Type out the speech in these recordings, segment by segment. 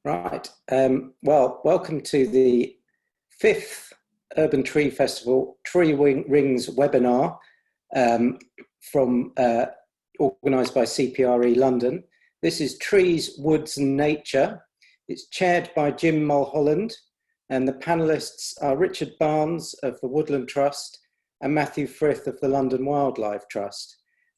Right. Well, welcome to the 5th Urban Tree Festival Tree Rings webinar from organised by CPRE London. This is Trees, Woods and Nature. It's chaired by Jim Mulholland, and the panellists are Richard Barnes of the Woodland Trust and Mathew Frith of the London Wildlife Trust.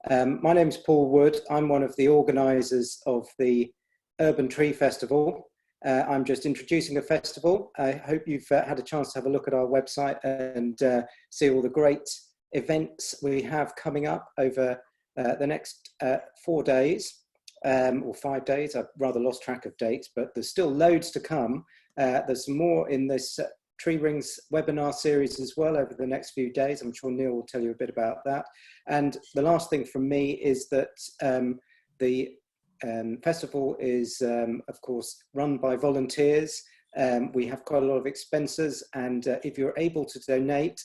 My name is Paul Wood. I'm one of the organisers of the Urban Tree Festival. I'm just introducing the festival. I hope you've had a chance to have a look at our website and see all the great events we have coming up over the next 4 days or 5 days. I've rather lost track of dates, but there's still loads to come. There's more in this Tree Rings webinar series as well over the next few days. I'm sure Neil will tell you a bit about that. And the last thing from me is that the festival is, of course, run by volunteers. We have quite a lot of expenses, and if you're able to donate,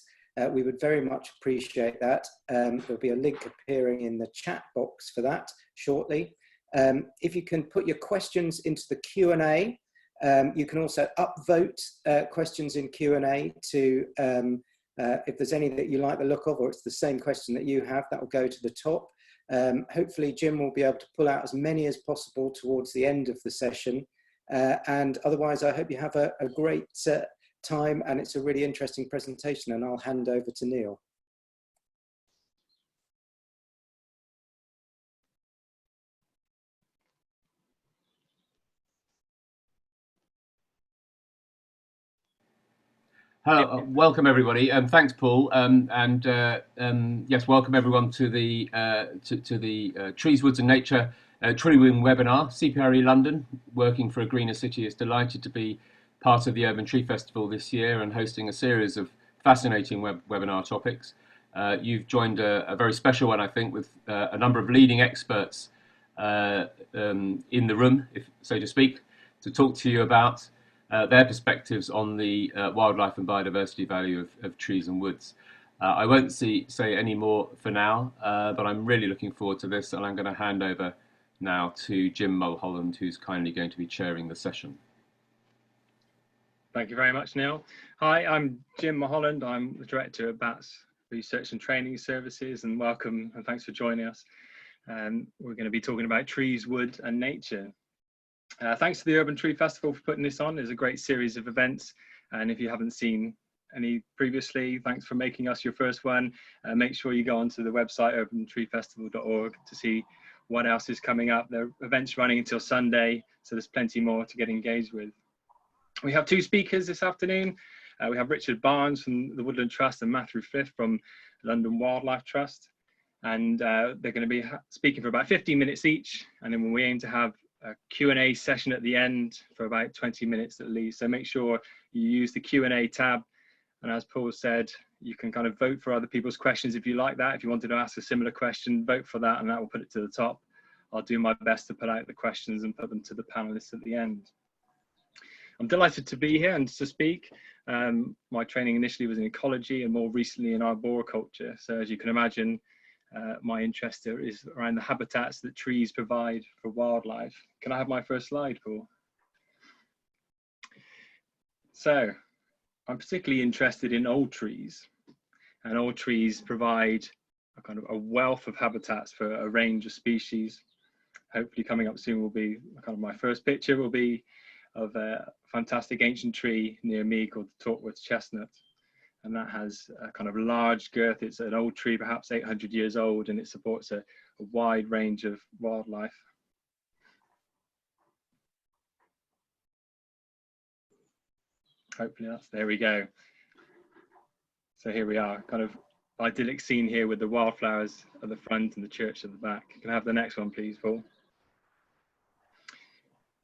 we would very much appreciate that. There'll be a link appearing in the chat box for that shortly. If you can put your questions into the Q&A, you can also upvote questions in Q&A to, if there's any that you like the look of, or it's the same question that you have, that will go to the top. Hopefully Jim will be able to pull out as many as possible towards the end of the session. And otherwise, I hope you have a great time, and it's a really interesting presentation, and I'll hand over to Neil. Hello, welcome everybody, and thanks, Paul. Yes, welcome everyone to the Trees, Woods and Nature Tree Ring webinar. CPRE London, working for a greener city, is delighted to be part of the Urban Tree Festival this year and hosting a series of fascinating webinar topics. You've joined a very special one, I think, with a number of leading experts in the room, if so to speak, to talk to you about their perspectives on the wildlife and biodiversity value of trees and woods. I won't say any more for now, but I'm really looking forward to this, and I'm going to hand over now to Jim Mulholland, who's kindly going to be chairing the session. Thank you very much, Neil. Hi, I'm Jim Mulholland. I'm the director of BAT's Research and Training Services, and welcome and thanks for joining us. We're going to be talking about trees, wood and nature. Thanks to the Urban Tree Festival for putting this on. There's a great series of events, and if you haven't seen any previously, thanks for making us your first one. Make sure you go onto the website urbantreefestival.org to see what else is coming up. There are events running until Sunday, so there's plenty more to get engaged with. We have 2 speakers this afternoon. We have Richard Barnes from the Woodland Trust and Mathew Frith from London Wildlife Trust, and they're going to be speaking for about 15 minutes each, and then we aim to have a Q&A session at the end for about 20 minutes at least. So make sure you use the Q&A tab. And as Paul said, you can kind of vote for other people's questions if you like that. If you wanted to ask a similar question, vote for that, and that will put it to the top. I'll do my best to put out the questions and put them to the panelists at the end. I'm delighted to be here and to speak. My training initially was in ecology and more recently in arboriculture. So as you can imagine, my interest is around the habitats that trees provide for wildlife. Can I have my first slide, Paul? So I'm particularly interested in old trees, and old trees provide a kind of a wealth of habitats for a range of species. Hopefully coming up soon will be kind of my first picture will be of a fantastic ancient tree near me called the Tortworth chestnut. And that has a kind of large girth. It's an old tree, perhaps 800 years old, and it supports a wide range of wildlife. Hopefully there we go. So here we are, kind of idyllic scene here with the wildflowers at the front and the church at the back. Can I have the next one, please, Paul?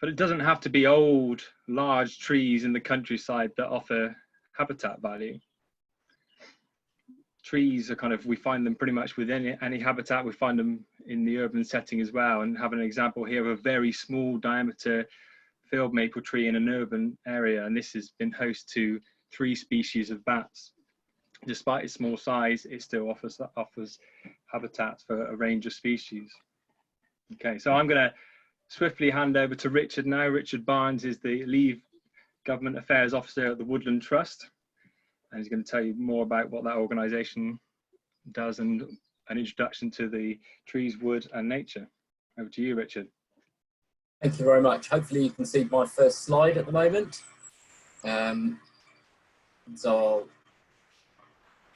But it doesn't have to be old, large trees in the countryside that offer habitat value. Trees are kind of, we find them pretty much within any habitat. We find them in the urban setting as well, and have an example here of a very small diameter field maple tree in an urban area, and this has been host to 3 species of bats. Despite its small size, it still offers habitats for a range of species. Okay, so I'm going to swiftly hand over to Richard now. Richard Barnes is the Leave Government Affairs Officer at the Woodland Trust, and he's going to tell you more about what that organisation does and an introduction to the trees, wood and nature. Over to you, Richard. Thank you very much. Hopefully you can see my first slide at the moment. So I'll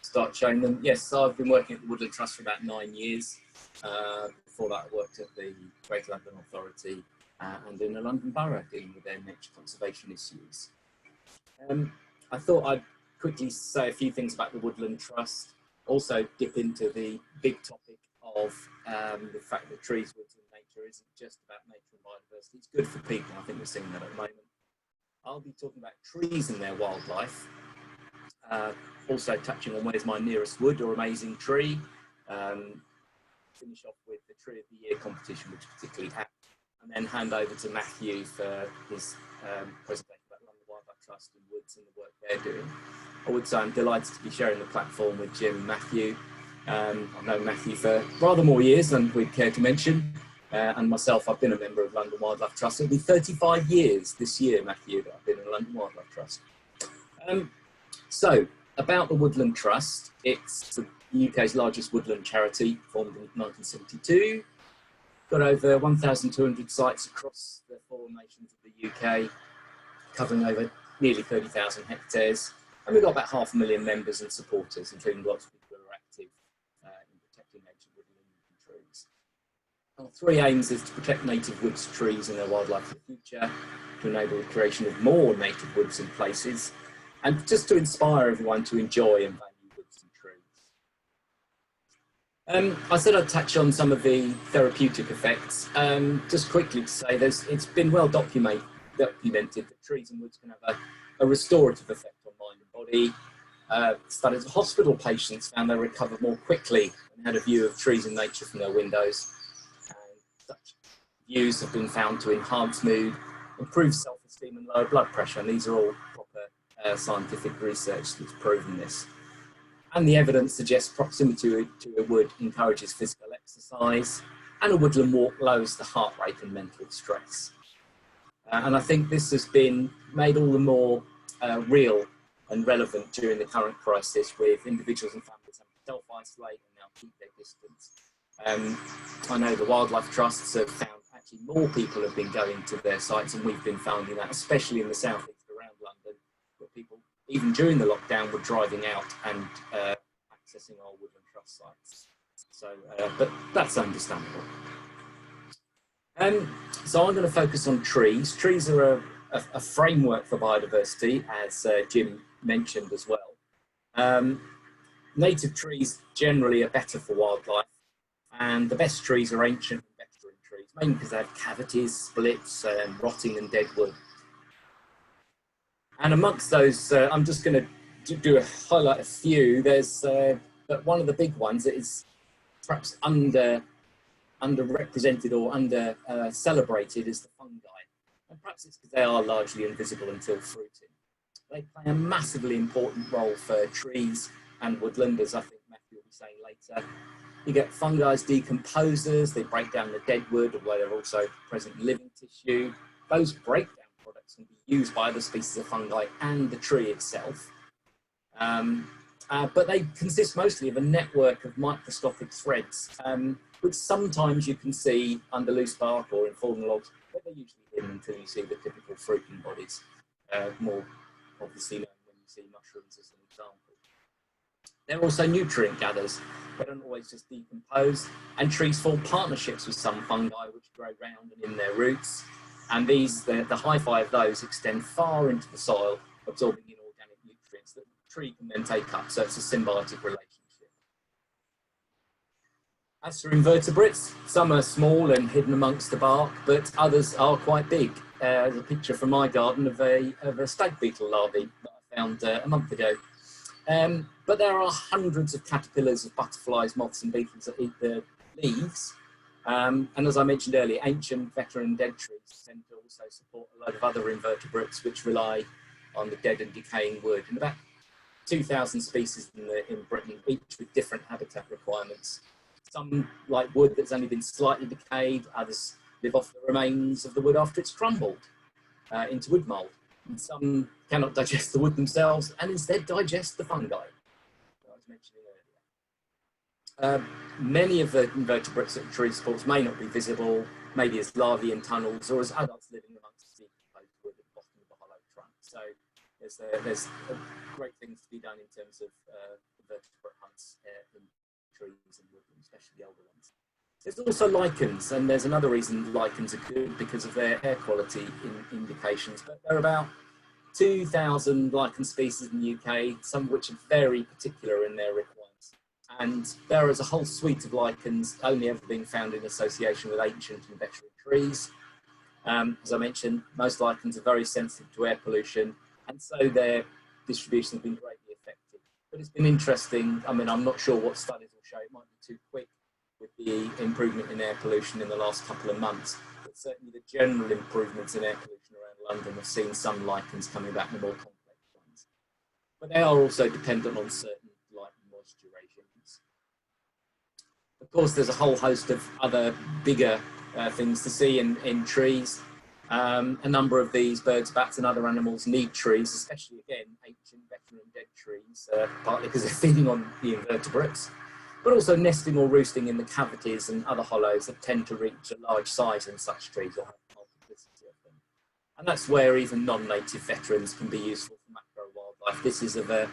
start showing them. Yes, I've been working at the Woodland Trust for about 9 years. Before that, I worked at the Greater London Authority and in the London Borough, dealing with their nature conservation issues. I thought I'd quickly say a few things about the Woodland Trust, also dip into the big topic of the fact that trees, woods and nature isn't just about nature and biodiversity. It's good for people. I think we're seeing that at the moment. I'll be talking about trees and their wildlife. Also touching on where's my nearest wood or amazing tree. Finish off with the Tree of the Year competition, which is particularly apt, and then hand over to Matthew for his presentation about London Wildlife Trust and woods and the work they're doing. I would say I'm delighted to be sharing the platform with Jim and Matthew. I've known Matthew for rather more years than we'd care to mention, and myself, I've been a member of London Wildlife Trust. It'll be 35 years this year, Matthew, that I've been in London Wildlife Trust. So, about the Woodland Trust, it's the UK's largest woodland charity, formed in 1972. Got over 1,200 sites across the 4 nations of the UK, covering over nearly 30,000 hectares. And we've got about 500,000 members and supporters, including lots of people who are active in protecting native woodland and trees. Our 3 aims is to protect native woods, trees and their wildlife for the future, to enable the creation of more native woods and places, and just to inspire everyone to enjoy and value woods and trees. I said I'd touch on some of the therapeutic effects. Just quickly to say, it's been well documented that trees and woods can have a restorative effect on mind and body. Studies of hospital patients found they recovered more quickly and had a view of trees and nature from their windows. And such views have been found to enhance mood, improve self-esteem and lower blood pressure. And these are all proper scientific research that's proven this. And the evidence suggests proximity to a wood encourages physical exercise, and a woodland walk lowers the heart rate and mental stress. And I think this has been made all the more real and relevant during the current crisis, with individuals and families having to self-isolate and now keep their distance. I know the wildlife trusts have found actually more people have been going to their sites, and we've been finding that, especially in the south east around London, where people, even during the lockdown, were driving out and accessing our Woodland Trust sites. So, but that's understandable. So I'm going to focus on trees. Trees are a framework for biodiversity, as Jim mentioned as well. Native trees generally are better for wildlife, and the best trees are ancient and veteran trees, mainly because they have cavities, splits, rotting and dead wood. And amongst those, I'm just going to highlight a few. There's but one of the big ones that is perhaps underrepresented or celebrated is the fungi. And perhaps it's because they are largely invisible until fruiting. They play a massively important role for trees and woodlanders, I think Matthew will be saying later. You get fungi as decomposers, they break down the dead wood, although they're also present in living tissue. Those breakdown products can be used by other species of fungi and the tree itself. But they consist mostly of a network of microscopic threads, which sometimes you can see under loose bark or in fallen logs, but they're usually hidden until you see the typical fruiting bodies, more obviously known when you see mushrooms as an example. They're also nutrient gatherers. They don't always just decompose, and trees form partnerships with some fungi which grow round and in their roots, and these, the hi-fi of those extend far into the soil, absorbing inorganic nutrients that the tree can then take up, so it's a symbiotic relationship. As for invertebrates, some are small and hidden amongst the bark, but others are quite big. There's a picture from my garden of a stag beetle larvae that I found a month ago. But there are hundreds of caterpillars of butterflies, moths and beetles that eat the leaves. And as I mentioned earlier, ancient, veteran and dead trees tend to also support a lot of other invertebrates which rely on the dead and decaying wood. And about 2,000 species in Britain, each with different habitat requirements. Some like wood that's only been slightly decayed, others live off the remains of the wood after it's crumbled into wood mould. And some cannot digest the wood themselves and instead digest the fungi that I was mentioning earlier. Many of the invertebrates that tree supports may not be visible, maybe as larvae in tunnels or as adults living amongst the decomposed wood at the bottom of the hollow trunk. So there's great things to be done in terms of invertebrate hunts in trees and woodlands, especially the older ones. There's also lichens, and there's another reason lichens are good because of their air quality indications. But there are about 2,000 lichen species in the UK, some of which are very particular in their requirements. And there is a whole suite of lichens only ever being found in association with ancient and veteran trees. As I mentioned, most lichens are very sensitive to air pollution, and so their distribution has been greatly affected. But it's been interesting. I mean, I'm not sure what studies will show. It might be too quick with the improvement in air pollution in the last couple of months. But certainly the general improvements in air pollution around London have seen some lichens coming back in the more complex ones. But they are also dependent on certain light and moisture regimes. Of course, there's a whole host of other bigger things to see in trees. A number of these birds, bats and other animals need trees, especially again ancient, veteran and dead trees, partly because they're feeding on the invertebrates, but also nesting or roosting in the cavities and other hollows that tend to reach a large size in such trees or have a multiplicity of them. And that's where even non-native veterans can be useful for macro wildlife. This is of a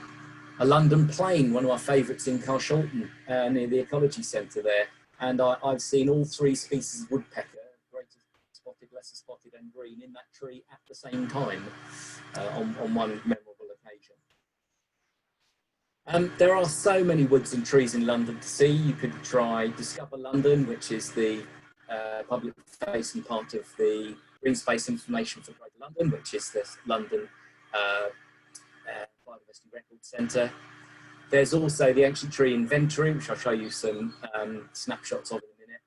London plane, one of our favourites in Carshalton, near the Ecology Centre there. And I've seen all three species of woodpecker, greater spotted, lesser spotted and green, in that tree at the same time on one memorable occasion. There are so many woods and trees in London to see. You could try Discover London, which is the public facing part of the Green Space Information for Greater London, which is the London Biodiversity Record Centre. There's also the Ancient Tree Inventory, which I'll show you some snapshots of in a minute.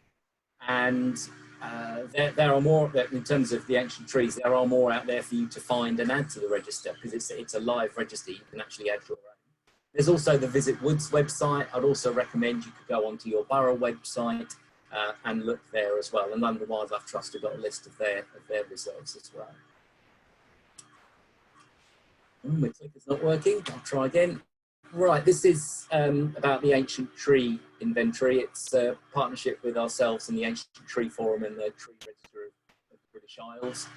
And there are more, in terms of the ancient trees, there are more out there for you to find and add to the register, because it's a live register. You can actually add your own. There's also the Visit Woods website. I'd also recommend you could go onto your borough website and look there as well. And London Wildlife Trust have got a list of their reserves as well. My clicker's not working. I'll try again. Right, this is about the Ancient Tree Inventory. It's a partnership with ourselves and the Ancient Tree Forum and the Tree Register of the British Isles.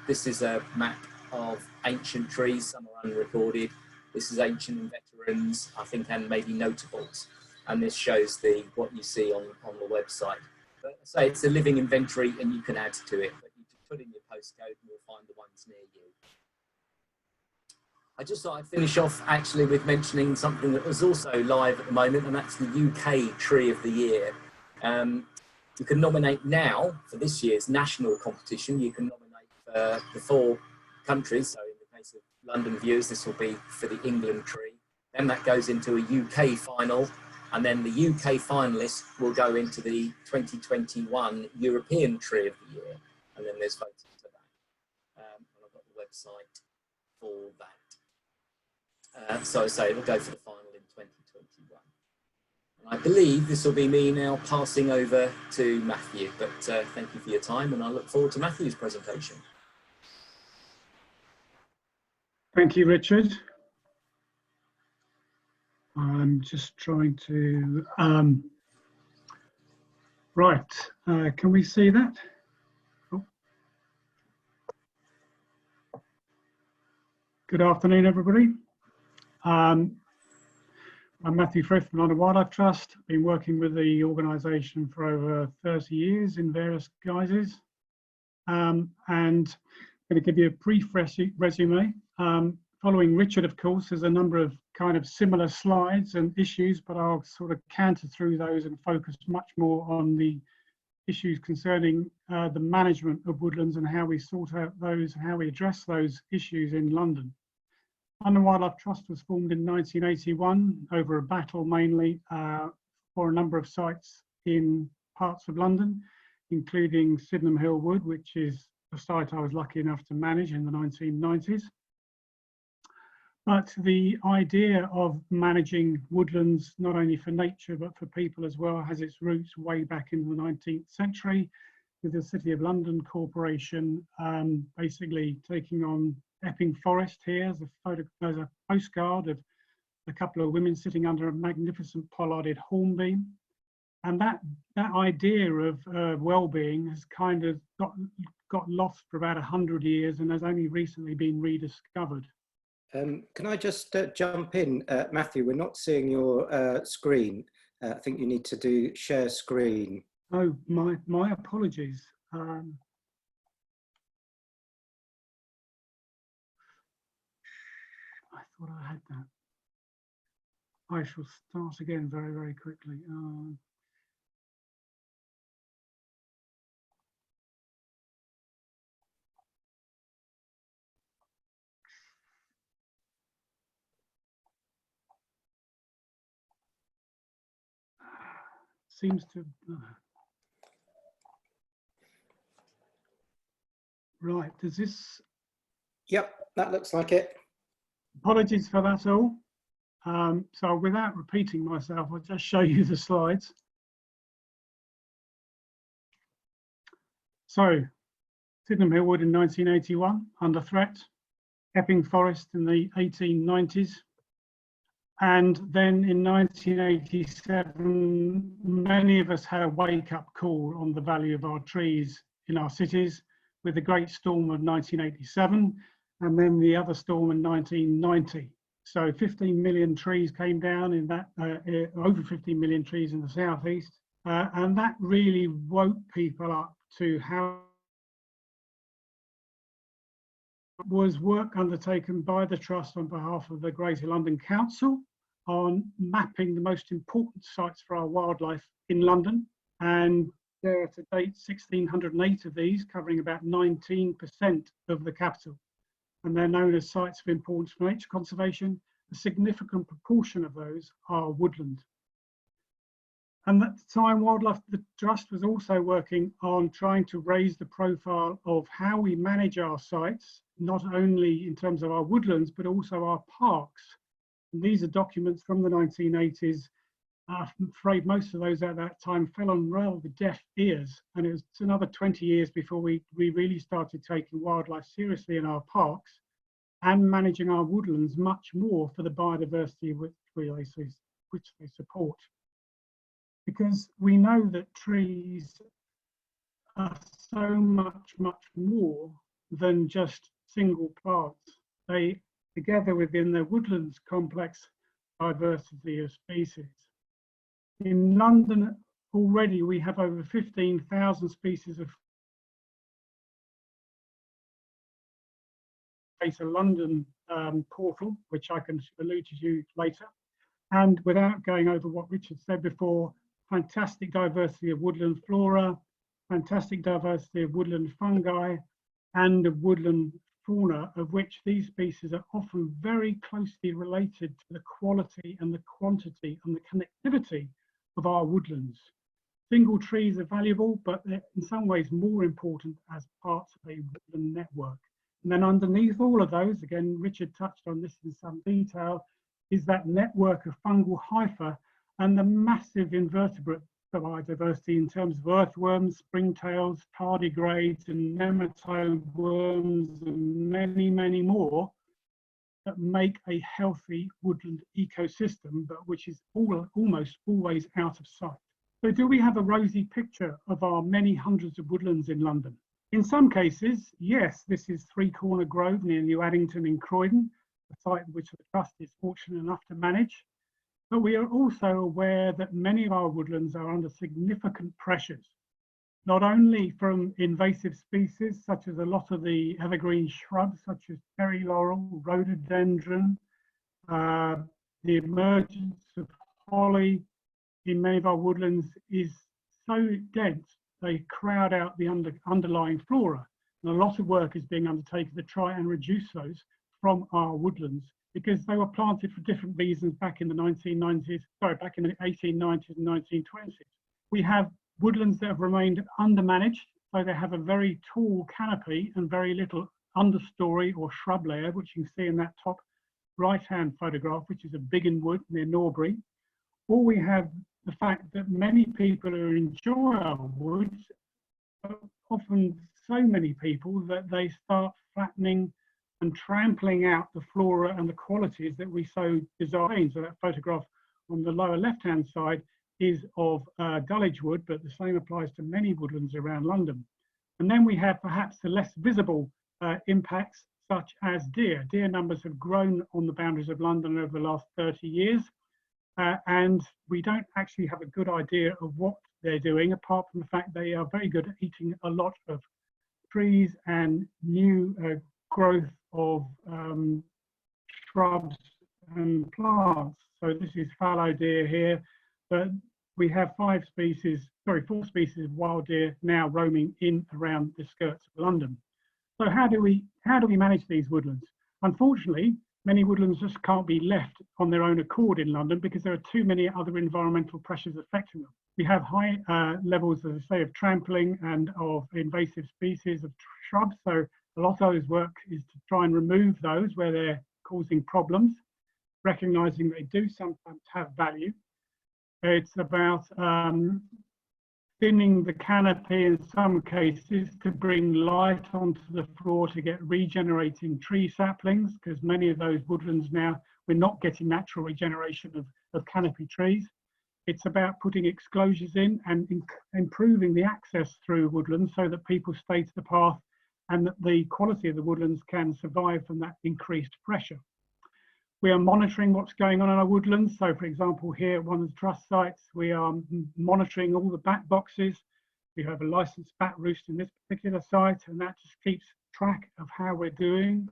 This is a map of ancient trees. Some are unrecorded. This is ancient and veterans, I think, and maybe notables. And this shows what you see on the website. But I say it's a living inventory and you can add to it, but you can put in your postcode and you'll find the ones near you. I just thought I'd finish off actually with mentioning something that was also live at the moment, and that's the UK Tree of the Year. You can nominate now for this year's national competition. You can nominate for the 4 countries. So in the case of London viewers, this will be for the England tree. Then that goes into a UK final, and then the UK finalists will go into the 2021 European Tree of the Year. And then there's voting for that. And I've got the website for that. So I say it'll go for the final in 2021. And I believe this will be me now passing over to Matthew, but thank you for your time and I look forward to Matthew's presentation. Thank you, Richard. I'm just trying to, can we see that? Oh. Good afternoon, everybody. I'm Mathew Frith from London Wildlife Trust. I've been working with the organisation for over 30 years in various guises. And I'm going to give you a brief resume. Following Richard, of course, there's a number of kind of similar slides and issues, but I'll sort of canter through those and focus much more on the issues concerning the management of woodlands and how we sort out those and how we address those issues in London. London Wildlife Trust was formed in 1981 over a battle mainly for a number of sites in parts of London, including Sydenham Hill Wood, which is a site I was lucky enough to manage in the 1990s. But the idea of managing woodlands, not only for nature, but for people as well, has its roots way back in the 19th century, with the City of London Corporation, basically taking on Epping Forest here. There's a postcard of a couple of women sitting under a magnificent pollarded hornbeam. And that idea of well-being has kind of got lost for about 100 years and has only recently been rediscovered. Can I just jump in, Matthew? We're not seeing your screen. I think you need to share screen. Oh, my apologies. I thought I had that. I shall start again very, very quickly. Seems to. Right, does this? Yep, that looks like it. Apologies for that all. So without repeating myself, I'll just show you the slides. So, Sydenham Hill Wood in 1981, under threat. Epping Forest in the 1890s. And then in 1987, many of us had a wake-up call on the value of our trees in our cities, with the Great Storm of 1987, and then the other storm in 1990. So 15 million trees came down in that, over 15 million trees in the southeast, and that really woke people up to how was work undertaken by the Trust on behalf of the Greater London Council on mapping the most important sites for our wildlife in London. And there are to date 1,608 of these, covering about 19% of the capital. And they're known as sites of importance for nature conservation. A significant proportion of those are woodland. And at the time, the Trust was also working on trying to raise the profile of how we manage our sites, not only in terms of our woodlands, but also our parks. And these are documents from the 1980s. I'm afraid most of those at that time fell on rather deaf ears. And it was another 20 years before we really started taking wildlife seriously in our parks and managing our woodlands much more for the biodiversity which they support. Because we know that trees are so much more than just single plants. They, together within the woodlands complex diversity of species. In London already we have over 15,000 species of Greater London portal, which I can allude to you later. And without going over what Richard said before, fantastic diversity of woodland flora, fantastic diversity of woodland fungi, and of woodland fauna, of which these species are often very closely related to the quality and the quantity and the connectivity of our woodlands. Single trees are valuable, but they're in some ways more important as parts of a woodland network. And then underneath all of those, again, Richard touched on this in some detail, is that network of fungal hyphae and the massive invertebrate biodiversity in terms of earthworms, springtails, tardigrades, and nematode worms, and many, many more that make a healthy woodland ecosystem, but which is almost always out of sight. So do we have a rosy picture of our many hundreds of woodlands in London? In some cases, yes, this is Three Corner Grove near New Addington in Croydon, a site which the Trust is fortunate enough to manage. But we are also aware that many of our woodlands are under significant pressures, not only from invasive species, such as a lot of the evergreen shrubs, such as cherry laurel, rhododendron, the emergence of holly in many of our woodlands is so dense, they crowd out the underlying flora. And a lot of work is being undertaken to try and reduce those from our woodlands, because they were planted for different reasons back in the 1890s and 1920s. We have woodlands that have remained undermanaged, so they have a very tall canopy and very little understory or shrub layer, which you can see in that top right-hand photograph, which is a Biggin Wood near Norbury. Or we have the fact that many people who enjoy our woods often so many people that they start flattening and trampling out the flora and the qualities that we so desire. So that photograph on the lower left-hand side is of Dulwich wood, but the same applies to many woodlands around London. And then we have perhaps the less visible impacts, such as deer. Deer numbers have grown on the boundaries of London over the last 30 years, and we don't actually have a good idea of what they're doing, apart from the fact they are very good at eating a lot of trees and new growth of shrubs and plants. So this is fallow deer here, but we have 4 species of wild deer now roaming in around the skirts of London. So how do we manage these woodlands? Unfortunately, many woodlands just can't be left on their own accord in London because there are too many other environmental pressures affecting them. We have high levels, as I say, of trampling and of invasive species of shrubs. So a lot of those work is to try and remove those where they're causing problems, recognizing they do sometimes have value. It's about thinning the canopy in some cases to bring light onto the floor to get regenerating tree saplings, because many of those woodlands now, we're not getting natural regeneration of canopy trees. It's about putting exclosures in and improving the access through woodlands so that people stay to the path and that the quality of the woodlands can survive from that increased pressure. We are monitoring what's going on in our woodlands. So for example, here at Woodland Trust sites, we are monitoring all the bat boxes. We have a licensed bat roost in this particular site, and that just keeps track of how we're doing.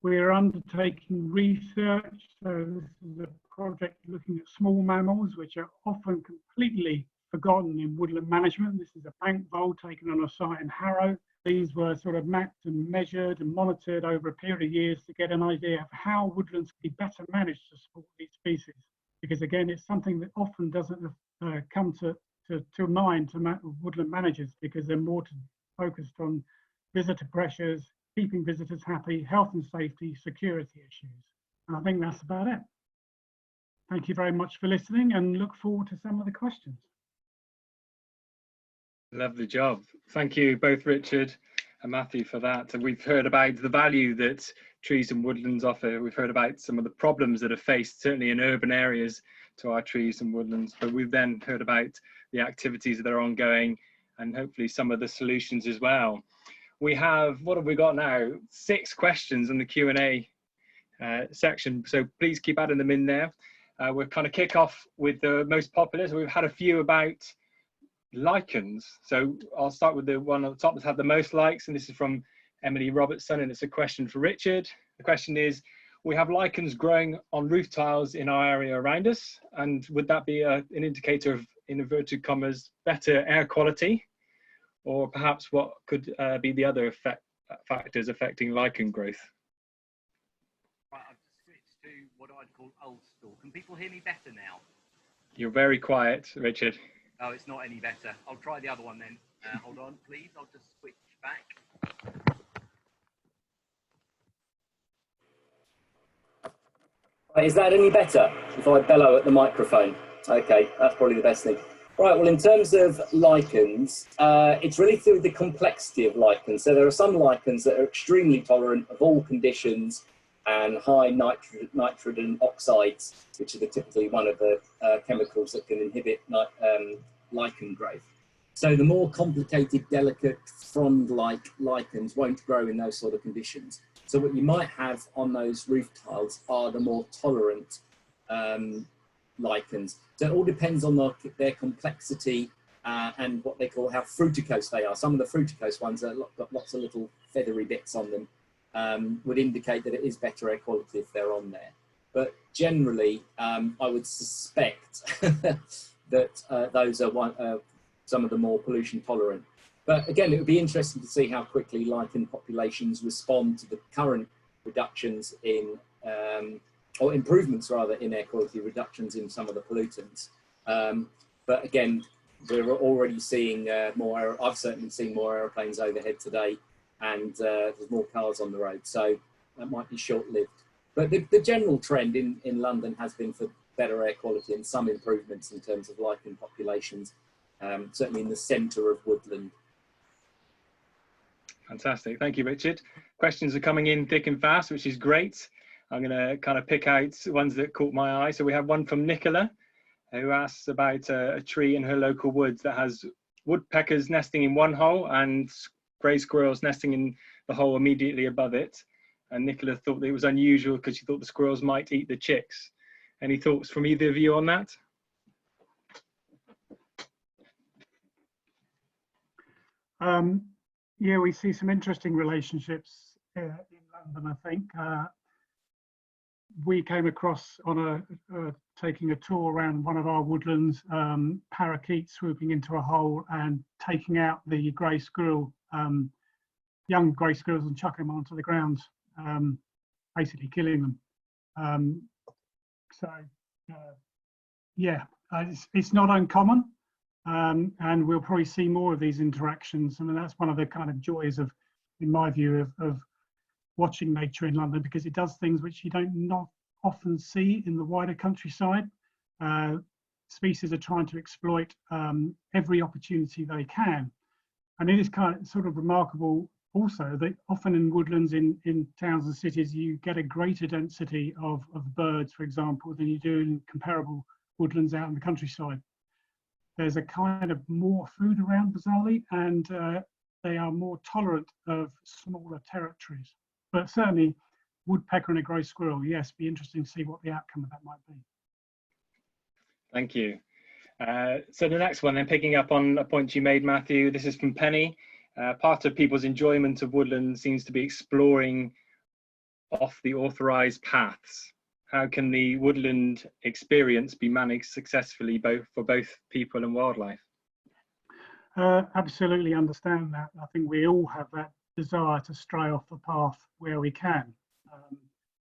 We are undertaking research. So this is a project looking at small mammals, which are often completely forgotten in woodland management. This is a bank vole taken on a site in Harrow. These were sort of mapped and measured and monitored over a period of years to get an idea of how woodlands could be better managed to support these species. Because again, it's something that often doesn't come to mind to woodland managers, because they're more focused on visitor pressures, keeping visitors happy, health and safety, security issues. And I think that's about it. Thank you very much for listening, and look forward to some of the questions. Lovely job. Thank you both, Richard and Matthew, for that. And we've heard about the value that trees and woodlands offer. We've heard about some of the problems that are faced, certainly in urban areas, to our trees and woodlands. But we've then heard about the activities that are ongoing and hopefully some of the solutions as well. We have, what have we got now? 6 questions in the Q&A section. So please keep adding them in there. We'll kind of kick off with the most popular. So we've had a few about lichens. So I'll start with the one on the top that's had the most likes, and this is from Emily Robertson, and it's a question for Richard. The question is, we have lichens growing on roof tiles in our area around us, and would that be an indicator of, in inverted commas, better air quality? Or perhaps what could be the other factors affecting lichen growth? Right, I've just switched to what I'd call old school. Can people hear me better now? You're very quiet, Richard. Oh, it's not any better. I'll try the other one then. Hold on, please. I'll just switch back. Right, is that any better if I bellow at the microphone? Okay, that's probably the best thing. Right, well, in terms of lichens, it's really through the complexity of lichens. So there are some lichens that are extremely tolerant of all conditions and high nitrogen oxides, which are typically one of the chemicals that can inhibit lichen growth. So the more complicated, delicate, frond-like lichens won't grow in those sort of conditions. So what you might have on those roof tiles are the more tolerant lichens. So it all depends on their complexity and what they call how fruticose they are. Some of the fruticose ones that got lots of little feathery bits on them would indicate that it is better air quality if they're on there. But generally, I would suspect that those are some of the more pollution tolerant. But again, it would be interesting to see how quickly lichen populations respond to the current reductions in, or improvements rather, in air quality reductions in some of the pollutants. But again, we're already seeing more, I've certainly seen more aeroplanes overhead today, and there's more cars on the road, so that might be short-lived. But the general trend in London has been for better air quality and some improvements in terms of lichen populations, certainly in the centre of woodland. Fantastic. Thank you, Richard. Questions are coming in thick and fast, which is great. I'm going to kind of pick out ones that caught my eye. So we have one from Nicola, who asks about a tree in her local woods that has woodpeckers nesting in one hole and grey squirrels nesting in the hole immediately above it. And Nicola thought that it was unusual because she thought the squirrels might eat the chicks. Any thoughts from either of you on that? Yeah, we see some interesting relationships in London, I think. We came across on taking a tour around one of our woodlands, parakeets swooping into a hole and taking out the grey squirrel, young grey squirrels, and chucking them onto the ground, basically killing them. Yeah, it's not uncommon. And we'll probably see more of these interactions. I mean, that's one of the kind of joys of, in my view, of watching nature in London, because it does things which you don't not often see in the wider countryside. Species are trying to exploit every opportunity they can. And it is kind of sort of remarkable also that often in woodlands in towns and cities, you get a greater density of birds, for example, than you do in comparable woodlands out in the countryside. There's a kind of more food around, bizarrely, and they are more tolerant of smaller territories. But certainly, woodpecker and a grey squirrel, yes, be interesting to see what the outcome of that might be. Thank you. So the next one, then, picking up on a point you made, Matthew, this is from Penny. Part of people's enjoyment of woodland seems to be exploring off the authorised paths. How can the woodland experience be managed successfully for both people and wildlife? Absolutely understand that. I think we all have that desire to stray off the path where we can.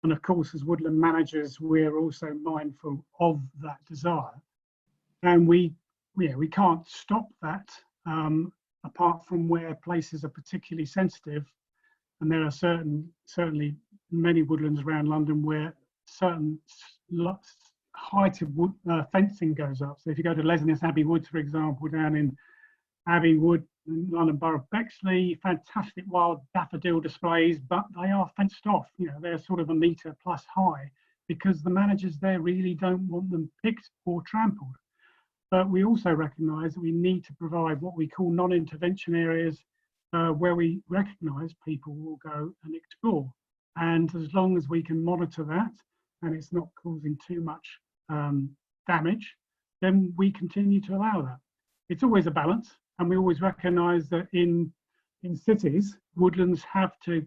And of course, as woodland managers, we're also mindful of that desire. And we can't stop that, apart from where places are particularly sensitive. And there are certainly many woodlands around London where certain height of wood, fencing goes up. So if you go to Lesness Abbey Woods, for example, down in Abbey Wood, in London Borough of Bexley, fantastic wild daffodil displays, but they are fenced off. You know, they're sort of 1 metre plus high because the managers there really don't want them picked or trampled. But we also recognise that we need to provide what we call non-intervention areas where we recognise people will go and explore. And as long as we can monitor that and it's not causing too much damage, then we continue to allow that. It's always a balance, and we always recognise that in cities, woodlands have to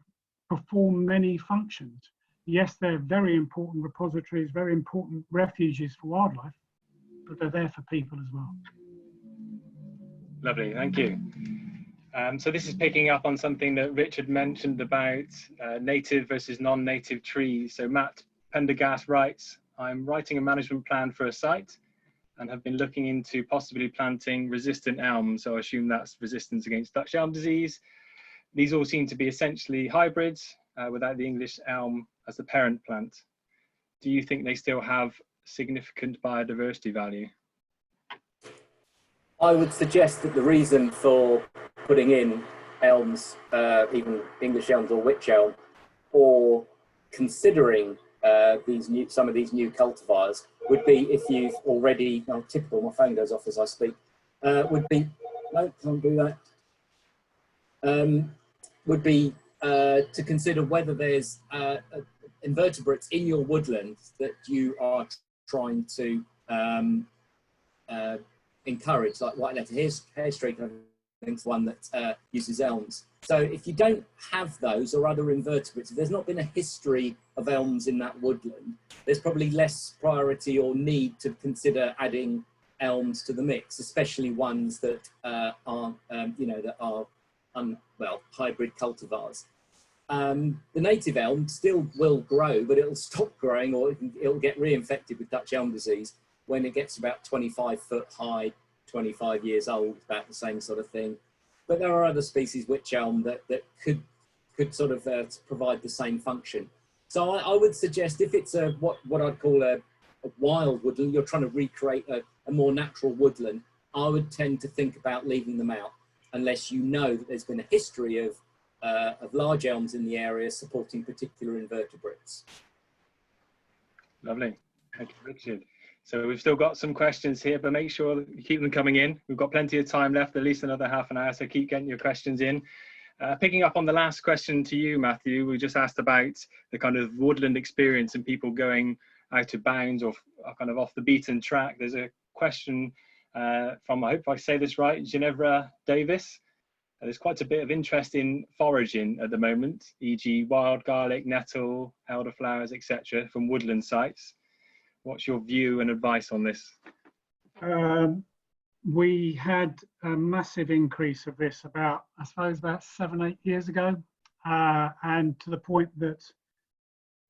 perform many functions. Yes, they're very important repositories, very important refuges for wildlife, but they're there for people as well. Lovely, thank you. So this is picking up on something that Richard mentioned about native versus non-native trees. So Matt Pendergast writes, I'm writing a management plan for a site and have been looking into possibly planting resistant elms. So I assume that's resistance against Dutch elm disease. These all seem to be essentially hybrids without the English elm as the parent plant. Do you think they still have significant biodiversity value? I would suggest that the reason for putting in elms, even English elms or wych elm, or considering some of these new cultivars would be if you've already, typical, my phone goes off as I speak, would be, no, can't do that, would be to consider whether there's invertebrates in your woodland that you are trying to encourage, like white-letter hairstreak, I think, is one that uses elms. So if you don't have those or other invertebrates, if there's not been a history of elms in that woodland, there's probably less priority or need to consider adding elms to the mix, especially ones that are, that are hybrid cultivars. The native elm still will grow, but it'll stop growing, or it'll get reinfected with Dutch elm disease when it gets about 25 foot high, 25 years old, about the same sort of thing. But there are other species, wych elm, that could sort of provide the same function. So I would suggest, if it's what I'd call a wild woodland, you're trying to recreate a more natural woodland, I would tend to think about leaving them out, unless you know that there's been a history of of large elms in the area supporting particular invertebrates. Lovely. Thank you, Richard. So we've still got some questions here, but make sure that you keep them coming in. We've got plenty of time left, at least another half an hour, so keep getting your questions in. Picking up on the last question to you, Matthew, we just asked about the kind of woodland experience and people going out of bounds or kind of off the beaten track. There's a question from, I hope I say this right, Ginevra Davis. There's quite a bit of interest in foraging at the moment, e.g. wild garlic, nettle, elderflowers, etc. from woodland sites. What's your view and advice on this? We had a massive increase of this about, I suppose, about 7-8 years ago, and to the point that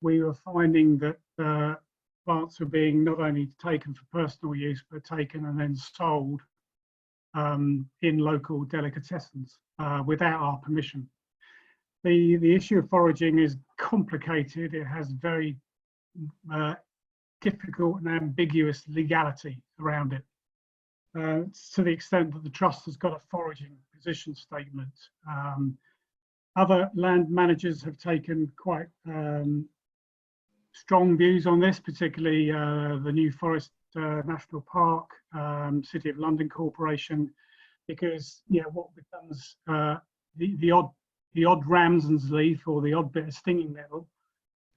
we were finding that plants were being not only taken for personal use, but taken and then sold in local delicatessens without our permission. The issue of foraging is complicated. It has very difficult and ambiguous legality around it. To the extent that the Trust has got a foraging position statement. Other land managers have taken quite strong views on this, particularly the New Forest National Park, City of London Corporation, because what becomes the odd ramson's leaf or the odd bit of stinging nettle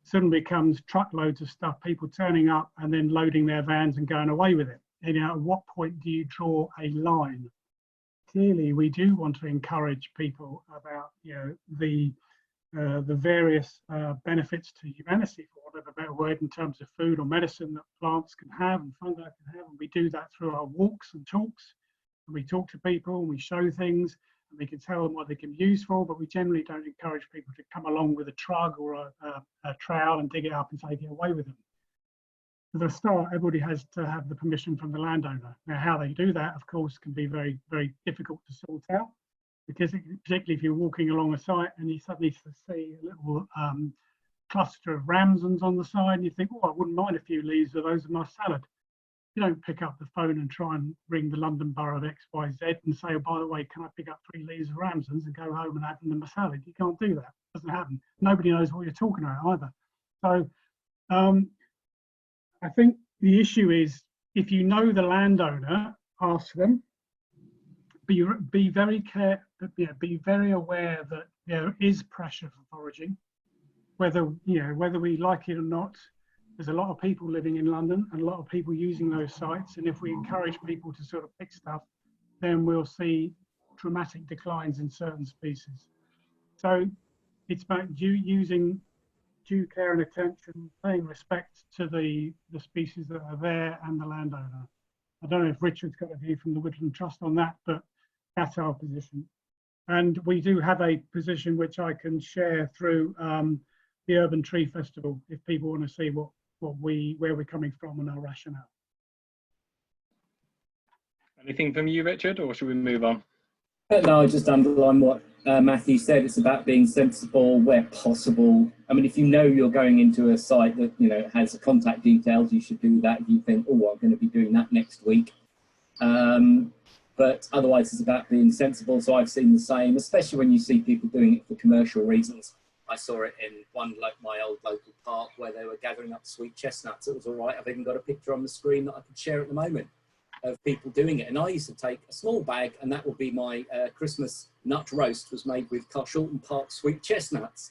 suddenly becomes truckloads of stuff, people turning up and then loading their vans and going away with it. And at what point do you draw a line? Clearly, we do want to encourage people about the various benefits to humanity, for whatever better word, in terms of food or medicine that plants can have and fungi can have. And we do that through our walks and talks. And we talk to people and we show things and we can tell them what they can be used for, but we generally don't encourage people to come along with a trug or a trowel and dig it up and take it away with them. For the start, everybody has to have the permission from the landowner. Now, how they do that, of course, can be very, very difficult to sort out, because particularly if you're walking along a site and you suddenly see a little cluster of ramsons on the side, and you think, oh, I wouldn't mind a few leaves of those in my salad. You don't pick up the phone and try and ring the London Borough of XYZ and say, oh, by the way, can I pick up 3 leaves of ramsons and go home and add them in my salad? You can't do that. It doesn't happen. Nobody knows what you're talking about either. So I think the issue is, if you know the landowner, ask them. Be very aware that there is pressure for foraging, whether we like it or not. There's a lot of people living in London and a lot of people using those sites, and if we encourage people to sort of pick stuff, then we'll see dramatic declines in certain species. So it's about using due care and attention, paying respect to the species that are there and the landowner. I don't know if Richard's got a view from the Woodland Trust on that, but that's our position. And we do have a position which I can share through the Urban Tree Festival if people want to see where we're coming from and our rationale. Anything from you, Richard, or should we move on? No, I just underline what Matthew said. It's about being sensible where possible. I mean, if you know you're going into a site that has the contact details, you should do that. If you think, oh, I'm going to be doing that next week. But otherwise, it's about being sensible. So I've seen the same, especially when you see people doing it for commercial reasons. I saw it in my old local park where they were gathering up sweet chestnuts. It was all right. I've even got a picture on the screen that I could share at the moment of people doing it. And I used to take a small bag, and that would be my Christmas nut roast, was made with Carshalton Park sweet chestnuts.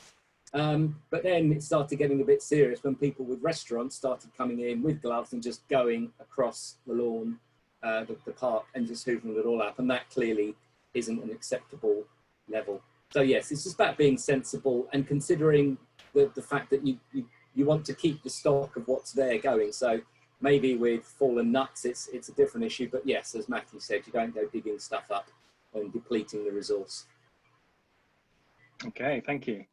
But then it started getting a bit serious when people with restaurants started coming in with gloves and just going across the lawn, the park, and just hoovering it all up. And that clearly isn't an acceptable level. So yes, it's just about being sensible and considering the fact that you want to keep the stock of what's there going. So maybe with fallen nuts, it's a different issue. But yes, as Matthew said, you don't go digging stuff up and depleting the resource. Okay, thank you.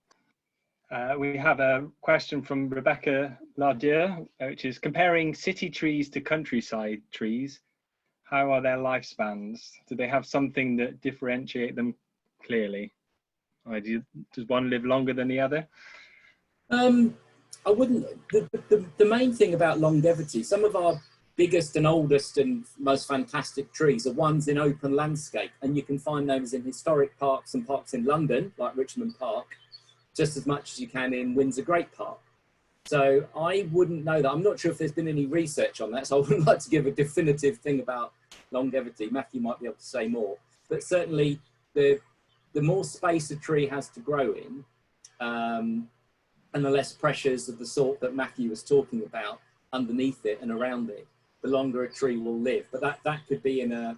We have a question from Rebecca Lardier, which is comparing city trees to countryside trees. How are their lifespans? Do they have something that differentiate them clearly? Does one live longer than the other? I wouldn't. The main thing about longevity, some of our biggest and oldest and most fantastic trees are ones in open landscape, and you can find those in historic parks and parks in London, like Richmond Park, just as much as you can in Windsor Great Park. So I wouldn't know that. I'm not sure if there's been any research on that, so I wouldn't like to give a definitive thing about longevity. Matthew might be able to say more, but certainly the more space a tree has to grow in, and the less pressures of the sort that Matthew was talking about underneath it and around it, the longer a tree will live. But that could be in a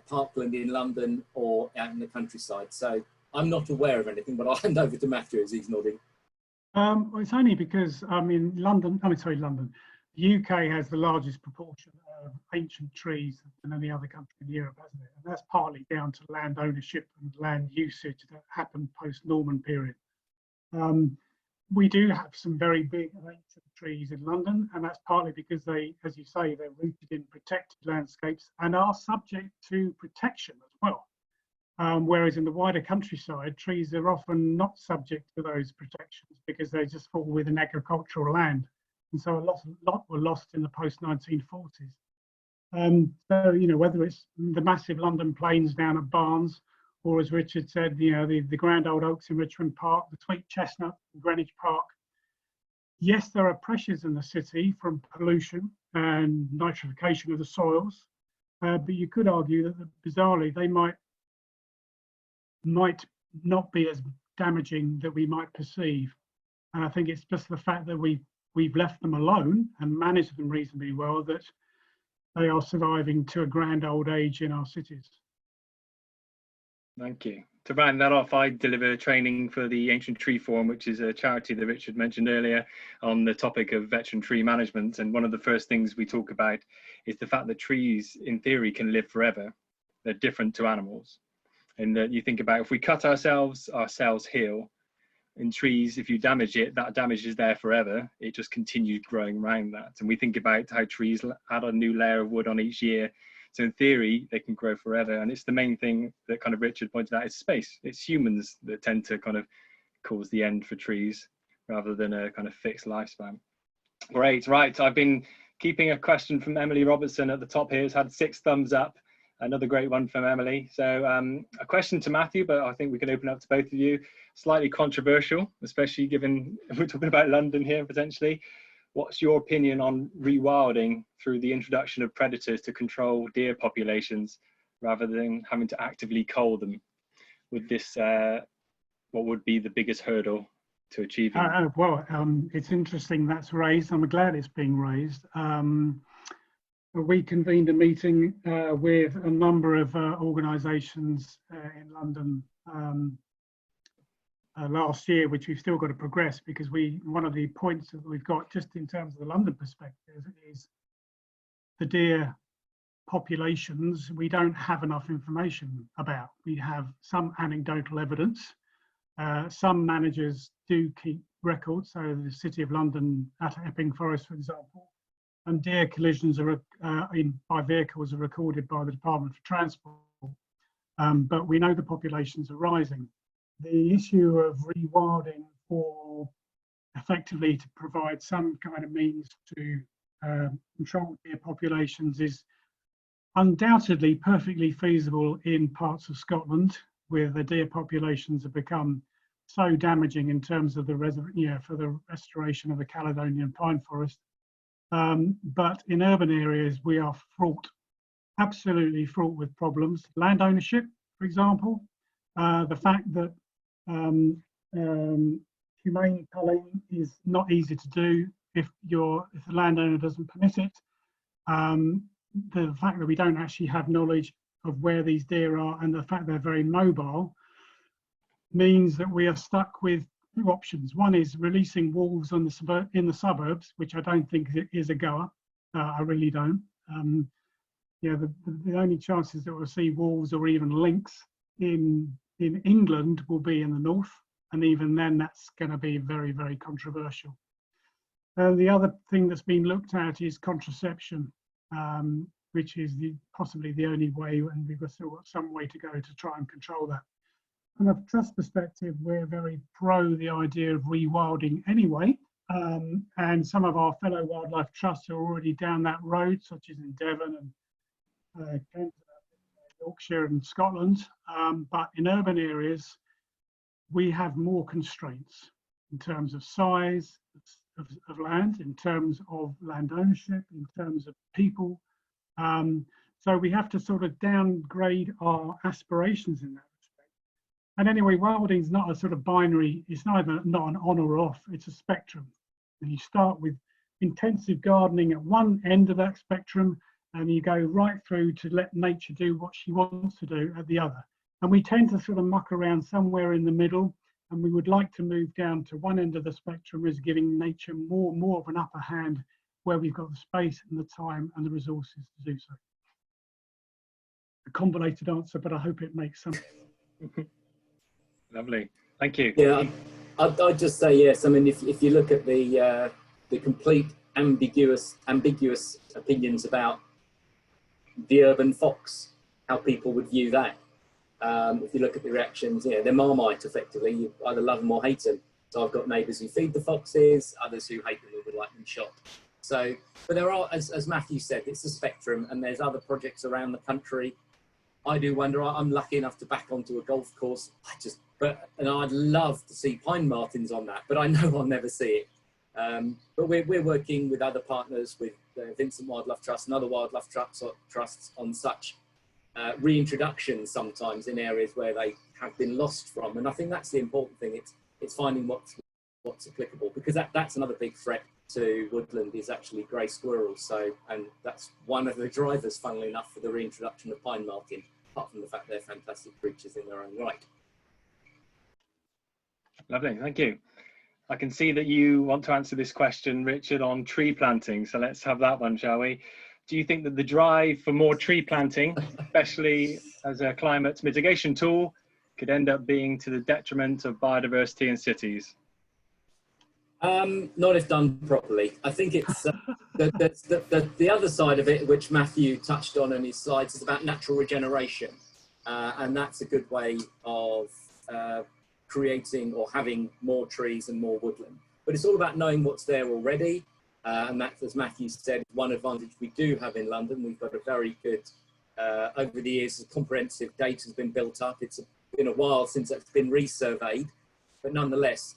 parkland in London or out in the countryside. So I'm not aware of anything, but I'll hand over to Matthew as he's nodding. Well, it's only because London. The UK has the largest proportion of ancient trees than any other country in Europe, hasn't it? And that's partly down to land ownership and land usage that happened post-Norman period. We do have some very big and ancient trees in London, and that's partly because they, as you say, they're rooted in protected landscapes and are subject to protection as well. Whereas in the wider countryside, trees are often not subject to those protections because they just fall within agricultural land. And so a lot were lost in the post-1940s. So, you know, whether it's the massive London plains down at Barnes, or as Richard said, you know, the grand old oaks in Richmond Park, the sweet chestnut in Greenwich Park. Yes, there are pressures in the city from pollution and nitrification of the soils, but you could argue that bizarrely they might not be as damaging that we might perceive. And I think it's just the fact that we've left them alone and managed them reasonably well that they are surviving to a grand old age in our cities. Thank you. To round that off, I deliver training for the Ancient Tree Forum, which is a charity that Richard mentioned earlier, on the topic of veteran tree management. And one of the first things we talk about is the fact that trees, in theory, can live forever. They're different to animals. And that you think about, if we cut ourselves, our cells heal. In trees, if you damage it, that damage is there forever. It just continues growing around that. And we think about how trees add a new layer of wood on each year. So in theory, they can grow forever. And it's the main thing that kind of Richard pointed out is space. It's humans that tend to kind of cause the end for trees rather than a kind of fixed lifespan. Great, right. I've been keeping a question from Emily Robertson at the top here. It's had 6 thumbs up. Another great one from Emily. So a question to Matthew, but I think we can open up to both of you. Slightly controversial, especially given we're talking about London here potentially. What's your opinion on rewilding through the introduction of predators to control deer populations rather than having to actively cull them? Would this, what would be the biggest hurdle to achieving? It's interesting that's raised. I'm glad it's being raised. We convened a meeting with a number of organisations in London last year, which we've still got to progress because one of the points that we've got just in terms of the London perspective is the deer populations we don't have enough information about. We have some anecdotal evidence. Some managers do keep records, so the City of London at Epping Forest, for example, and deer collisions by vehicles are recorded by the Department for Transport, but we know the populations are rising. The issue of rewilding for effectively to provide some kind of means to control deer populations is undoubtedly perfectly feasible in parts of Scotland where the deer populations have become so damaging in terms of the for the restoration of the Caledonian pine forest. But in urban areas, we are absolutely fraught with problems. Land ownership, for example, the fact that humane culling is not easy to do if the landowner doesn't permit it. The fact that we don't actually have knowledge of where these deer are and the fact they're very mobile means that we are stuck with 2 options. One is releasing wolves in the suburbs, which I don't think is a goer. I really don't. The only chances that we'll see wolves or even lynx in England will be in the north, and even then that's going to be very, very controversial. The other thing that's been looked at is contraception, which is possibly the only way, and we've still got some way to go to try and control that. From a trust perspective, we're very pro the idea of rewilding anyway, And some of our fellow wildlife trusts are already down that road, such as in Devon and Kent, Yorkshire and Scotland. But in urban areas, we have more constraints in terms of size of land, in terms of land ownership, in terms of people. So we have to sort of downgrade our aspirations in that respect. And anyway, wilding's not a sort of binary, it's not an on or off, it's a spectrum. And you start with intensive gardening at one end of that spectrum, and you go right through to let nature do what she wants to do at the other. And we tend to sort of muck around somewhere in the middle, and we would like to move down to one end of the spectrum as giving nature more of an upper hand, where we've got the space and the time and the resources to do so. A convoluted answer, but I hope it makes sense. Lovely, thank you. Yeah, I'd just say yes. I mean, if you look at the complete ambiguous opinions about the urban fox, how people would view that. If you look at the reactions, you know, they're Marmite effectively. You either love them or hate them. So I've got neighbours who feed the foxes, others who hate them and would like them shot. So, but there are, as Matthew said, it's a spectrum, and there's other projects around the country. I do wonder. I'm lucky enough to back onto a golf course. And I'd love to see pine martins on that, but I know I'll never see it. But we're working with other partners, with Vincent Wildlife Trust and other wildlife trusts on such reintroductions sometimes in areas where they have been lost from. And I think that's the important thing. It's finding what's applicable, because that's another big threat to woodland is actually grey squirrels. So, and that's one of the drivers, funnily enough, for the reintroduction of pine marten, apart from the fact they're fantastic creatures in their own right. Lovely, thank you. I can see that you want to answer this question, Richard, on tree planting. So let's have that one, shall we? Do you think that the drive for more tree planting, especially as a climate mitigation tool, could end up being to the detriment of biodiversity in cities? Not if done properly. I think it's the other side of it, which Matthew touched on in his slides, is about natural regeneration. And that's a good way of creating or having more trees and more woodland. But it's all about knowing what's there already. And that, as Matthew said, one advantage we do have in London. We've got a very good, over the years, comprehensive data has been built up. It's been a while since it's been resurveyed, but nonetheless,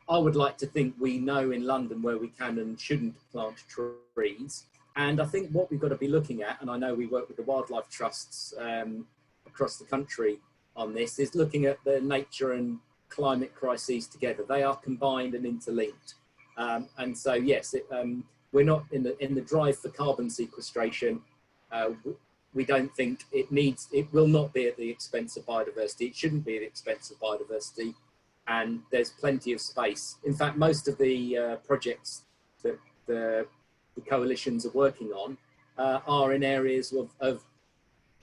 I would like to think we know in London where we can and shouldn't plant trees. And I think what we've got to be looking at, and I know we work with the wildlife trusts across the country on this, is looking at the nature and climate crises together. They are combined and interlinked. And so, yes, we're not in the drive for carbon sequestration. We don't think it will not be at the expense of biodiversity. It shouldn't be at the expense of biodiversity. And there's plenty of space. In fact, most of the projects that the coalitions are working on are in areas of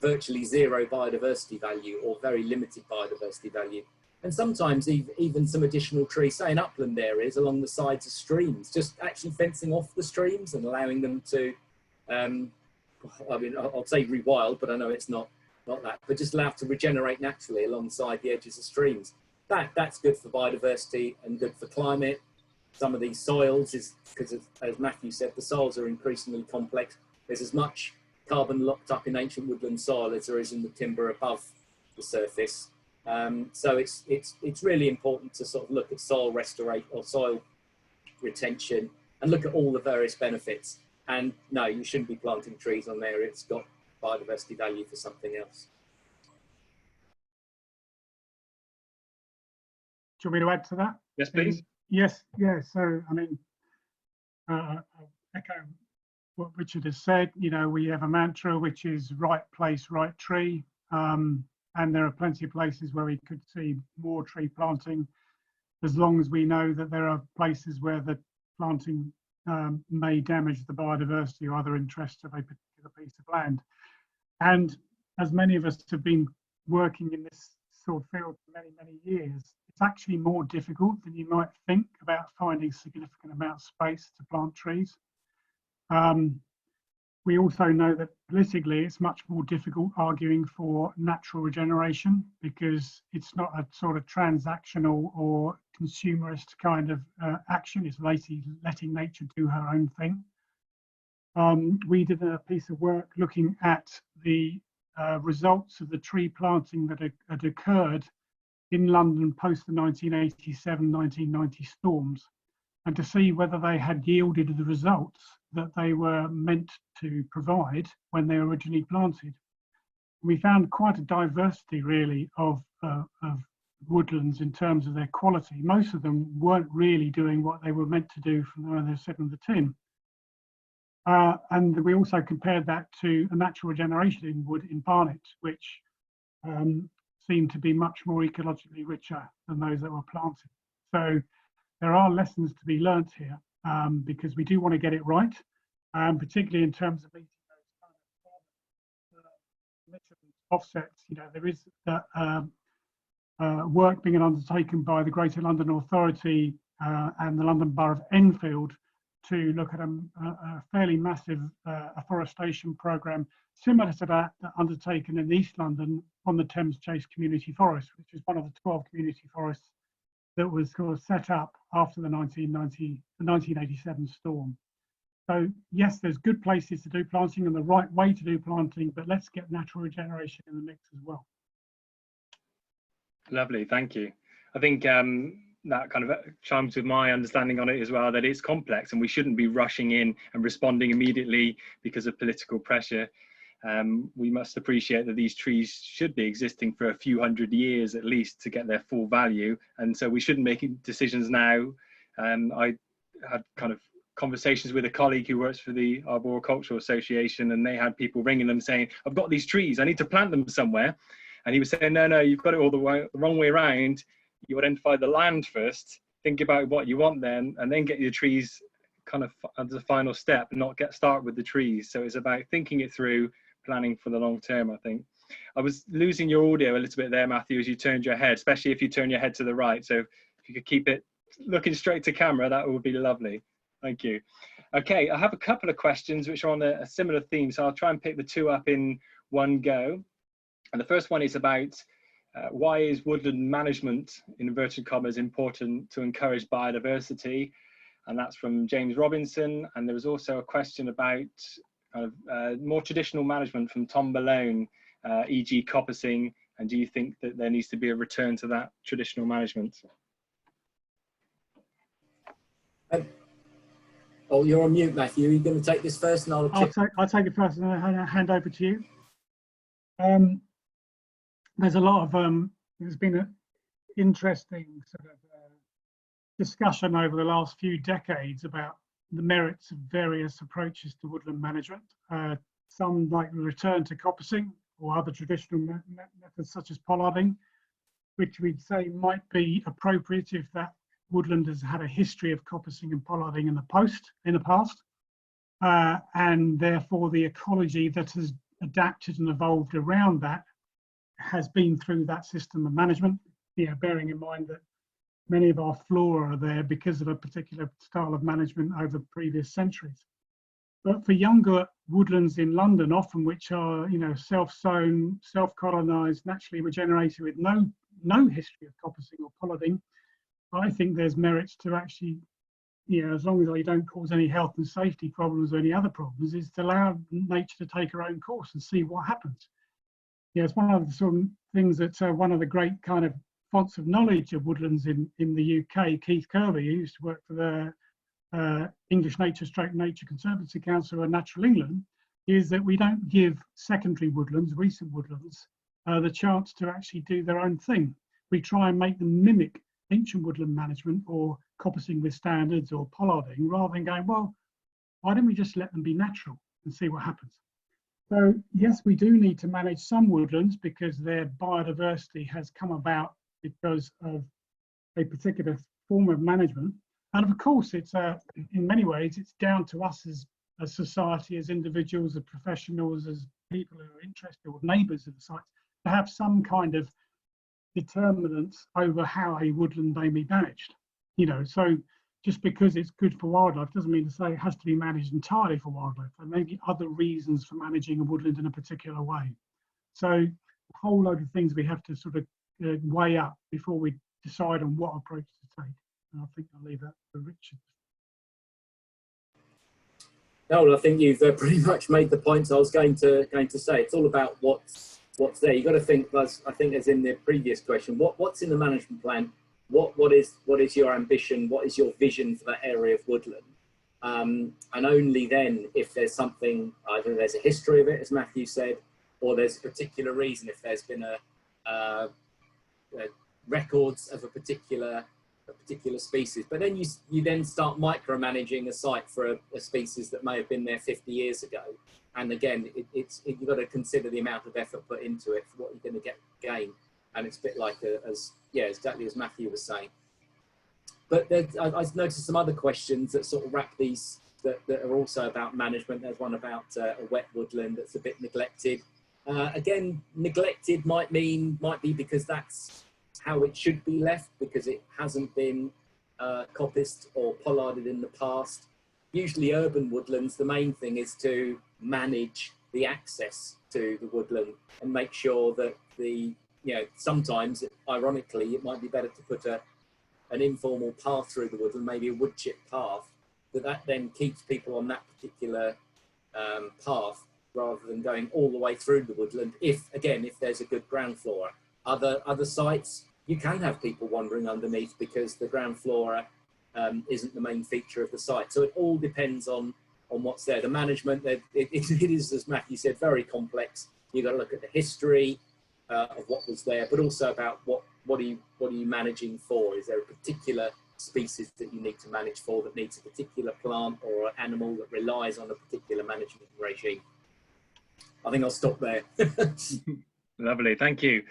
virtually zero biodiversity value or very limited biodiversity value. And sometimes even some additional trees, say in upland areas along the sides of streams, just actually fencing off the streams and allowing them to, I mean, I'll say rewild, but I know it's not that, but just allow it to regenerate naturally alongside the edges of streams. That's good for biodiversity and good for climate. Some of these soils, is because as Matthew said, the soils are increasingly complex. There's as much carbon locked up in ancient woodland soil as there is in the timber above the surface. So it's really important to sort of look at soil restoration or soil retention and look at all the various benefits. And no, you shouldn't be planting trees on there. It's got biodiversity value for something else. Do you want me to add to that? Yes, please. Yes, yeah. So, I mean, I'll echo what Richard has said. You know, we have a mantra which is right place, right tree. And there are plenty of places where we could see more tree planting, as long as we know that there are places where the planting may damage the biodiversity or other interests of a particular piece of land. And as many of us have been working in this sort of field for many, many years, it's actually more difficult than you might think about finding significant amount of space to plant trees. We also know that politically it's much more difficult arguing for natural regeneration, because it's not a sort of transactional or consumerist kind of action. It's letting nature do her own thing. We did a piece of work looking at the results of the tree planting that had occurred in London post the 1987-1990 storms, and to see whether they had yielded the results that they were meant to provide when they were originally planted. We found quite a diversity, really, of woodlands in terms of their quality. Most of them weren't really doing what they were meant to do from when they were set on the tin. And we also compared that to a natural regeneration in wood in Barnet, which seemed to be much more ecologically richer than those that were planted. So there are lessons to be learnt here, because we do want to get it right, particularly in terms of meeting those kind of offsets. You know, there is work being undertaken by the Greater London Authority and the London Borough of Enfield to look at a fairly massive afforestation programme similar to that undertaken in East London on the Thames Chase Community Forest, which is one of the 12 community forests that was sort of set up after the 1987 storm. So yes, there's good places to do planting and the right way to do planting, but let's get natural regeneration in the mix as well. Lovely, thank you. I think that kind of chimes with my understanding on it as well, that it's complex and we shouldn't be rushing in and responding immediately because of political pressure. We must appreciate that these trees should be existing for a few hundred years at least to get their full value, and so we shouldn't make decisions now. I had kind of conversations with a colleague who works for the Arboricultural Association, and they had people ringing them saying, I've got these trees, I need to plant them somewhere. And he was saying, no, you've got it all the wrong way around. You identify the land first, think about what you want then, and then get your trees kind of as a final step, not start with the trees. So it's about thinking it through, planning for the long term, I think. I was losing your audio a little bit there, Matthew, as you turned your head, especially if you turn your head to the right. So if you could keep it looking straight to camera, that would be lovely. Thank you. Okay, I have a couple of questions which are on a similar theme, so I'll try and pick the two up in one go. And the first one is about why is woodland management, in inverted commas, important to encourage biodiversity? And that's from James Robinson. And there was also a question about more traditional management from Tom Malone, e.g. coppicing, and do you think that there needs to be a return to that traditional management? Oh, you're on mute, Matthew. Are you going to take this first and I'll take it first and I'll hand over to you. There's a lot of, there's been an interesting sort of discussion over the last few decades about the merits of various approaches to woodland management. Some like the return to coppicing or other traditional methods such as pollarding, which we'd say might be appropriate if that woodland has had a history of coppicing and pollarding in the past, and therefore the ecology that has adapted and evolved around that has been through that system of management. You know, bearing in mind that many of our flora are there because of a particular style of management over previous centuries. But for younger woodlands in London, often which are, you know, self-sown, self-colonised, naturally regenerated with no history of coppicing or pollarding, I think there's merits to actually, you know, as long as they don't cause any health and safety problems or any other problems, is to allow nature to take her own course and see what happens. Yeah, it's one of the sort of things that one of the great kind of fonts of knowledge of woodlands in the UK, Keith Kirby, who used to work for the English Nature Conservancy Council and Natural England, is that we don't give secondary woodlands, recent woodlands, the chance to actually do their own thing. We try and make them mimic ancient woodland management or coppicing with standards or pollarding, rather than going, well, why don't we just let them be natural and see what happens? So yes, we do need to manage some woodlands because their biodiversity has come about because of a particular form of management. And of course, it's in many ways, it's down to us as a society, as individuals, as professionals, as people who are interested, or neighbours of the sites, to have some kind of determinants over how a woodland may be managed. You know, so just because it's good for wildlife doesn't mean to say it has to be managed entirely for wildlife. There may be other reasons for managing a woodland in a particular way. So a whole load of things we have to sort of weigh up before we decide on what approach to take. And I think I'll leave that for Richard. No, well, I think you've pretty much made the points I was going to say. It's all about what's there. You've got to think, as I think as in the previous question, what's in the management plan? What is your ambition? What is your vision for that area of woodland? And only then, if there's something, either there's a history of it, as Matthew said, or there's a particular reason, if there's been a records of a particular species. But then you then start micromanaging a site for a species that may have been there 50 years ago. And again, you've got to consider the amount of effort put into it for what you're going to gain. And it's a bit like exactly as Matthew was saying. But I've noticed some other questions that sort of wrap these that are also about management. There's one about a wet woodland that's a bit neglected. Again, neglected might be because that's how it should be left, because it hasn't been coppiced or pollarded in the past. Usually urban woodlands, the main thing is to manage the access to the woodland and make sure that sometimes, ironically, it might be better to put an informal path through the woodland, maybe a wood chip path, that then keeps people on that particular path rather than going all the way through the woodland. If there's a good ground flora. Other sites, you can have people wandering underneath because the ground flora isn't the main feature of the site. So it all depends on what's there. The management, it is, as Matthew said, very complex. You've got to look at the history of what was there, but also about what are you managing for? Is there a particular species that you need to manage for that needs a particular plant or animal that relies on a particular management regime? I think I'll stop there. Lovely, thank you.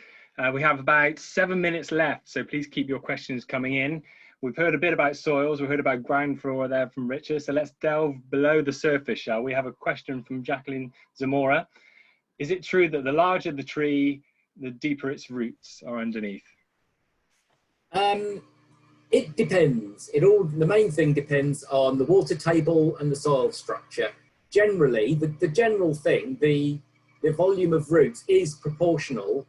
We have about 7 minutes left, so please keep your questions coming in. We've heard a bit about soils, we've heard about ground flora there from Richard, so let's delve below the surface, shall we? Have a question from Jacqueline Zamora. Is it true that the larger the tree, the deeper its roots are underneath? It depends. The main thing depends on the water table and the soil structure. Generally, the general thing, the volume of roots is proportional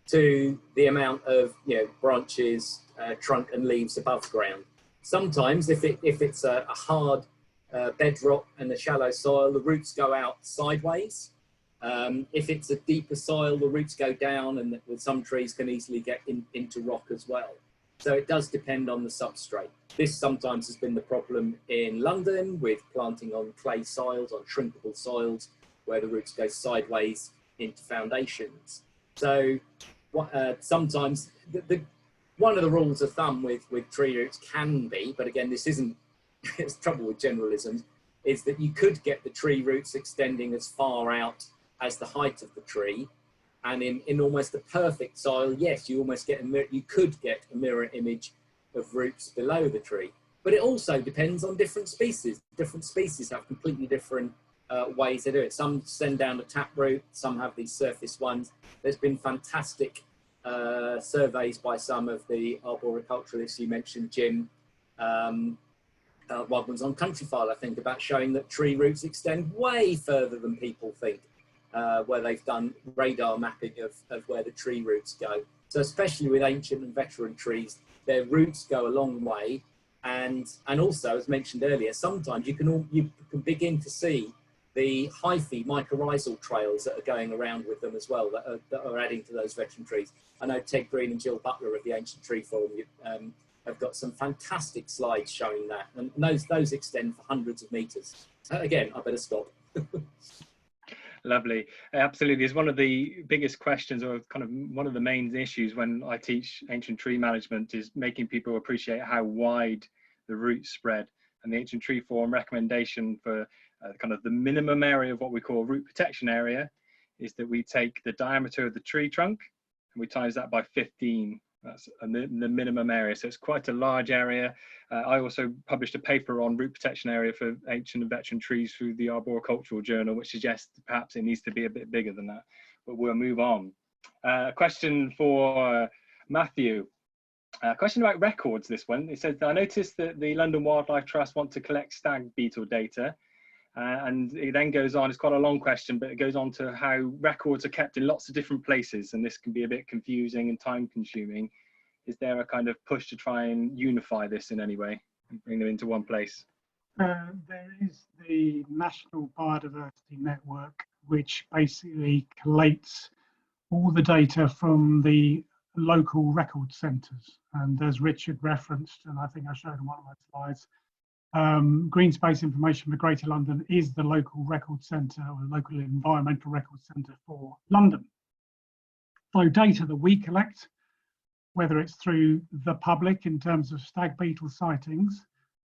to the amount of branches, trunk and leaves above ground. Sometimes if it's a hard bedrock and a shallow soil, the roots go out sideways. If it's a deeper soil, the roots go down, and with some trees can easily get into rock as well. So it does depend on the substrate. This sometimes has been the problem in London with planting on clay soils, on shrinkable soils, where the roots go sideways into foundations. So sometimes one of the rules of thumb with tree roots can be, but again, this isn't, it's trouble with generalisms, is that you could get the tree roots extending as far out as the height of the tree. And in almost a perfect soil, yes, you could get a mirror image of roots below the tree. But it also depends on different species. Different species have completely different ways to do it. Some send down a taproot, some have these surface ones. There's been fantastic surveys by some of the arboriculturists you mentioned, Jim. One was on Countryfile, I think, about showing that tree roots extend way further than people think. Where they've done radar mapping of where the tree roots go. So especially with ancient and veteran trees, their roots go a long way. And also, as mentioned earlier, sometimes you can begin to see the hyphae mycorrhizal trails that are going around with them as well, that are adding to those veteran trees. I know Ted Green and Jill Butler of the Ancient Tree Forum have got some fantastic slides showing that. And those extend for hundreds of meters. Again, I better stop. Lovely, absolutely. It's one of the biggest questions, or kind of one of the main issues when I teach ancient tree management, is making people appreciate how wide the roots spread. And the Ancient Tree Forum recommendation for kind of the minimum area of what we call root protection area is that we take the diameter of the tree trunk and we times that by 15. That's the minimum area, so it's quite a large area. I also published a paper on root protection area for ancient and veteran trees through the Arboricultural Journal, which suggests perhaps it needs to be a bit bigger than that, but we'll move on. A question for Matthew. A question about records, this one. It says, I noticed that the London Wildlife Trust want to collect stag beetle data. And it then goes on, it's quite a long question, but it goes on to how records are kept in lots of different places, and this can be a bit confusing and time consuming. is there a kind of push to try and unify this in any way and bring them into one place? There is the National Biodiversity Network, which basically collates all the data from the local record centres. And as Richard referenced, and I think I showed in one of my slides, Green Space Information for Greater London is the local record centre or local environmental record centre for London. So data that we collect, whether it's through the public in terms of stag beetle sightings,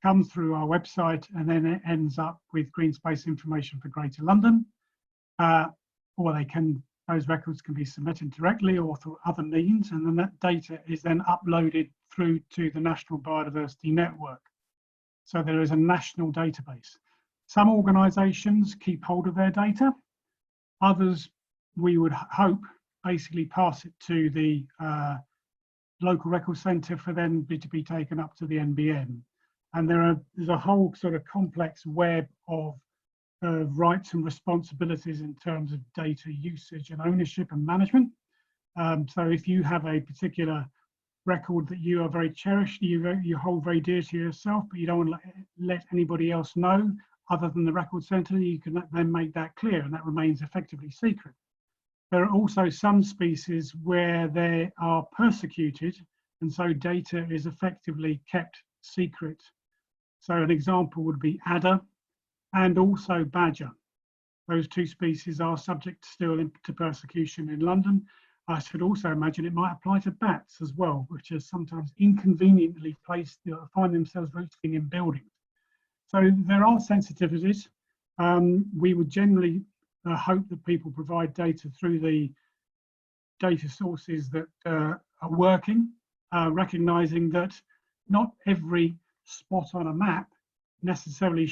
comes through our website and then it ends up with Green Space Information for Greater London, or those records can be submitted directly or through other means, and then that data is then uploaded through to the National Biodiversity Network. So there is a national database. Some organisations keep hold of their data. Others, we would hope, basically pass it to the local record centre for then to be taken up to the NBN. And there's a whole sort of complex web of rights and responsibilities in terms of data usage and ownership and management. So if you have a particular record that you are very cherished, you hold very dear to yourself, but you don't want to let anybody else know other than the record centre, you can then make that clear, and that remains effectively secret. There are also some species where they are persecuted, and so data is effectively kept secret. So an example would be adder and also badger. Those two species are subject still to persecution in London. I should also imagine it might apply to bats as well, which are sometimes inconveniently placed, find themselves roosting in buildings. So there are sensitivities. We would generally hope that people provide data through the data sources that are working, recognising that not every spot on a map necessarily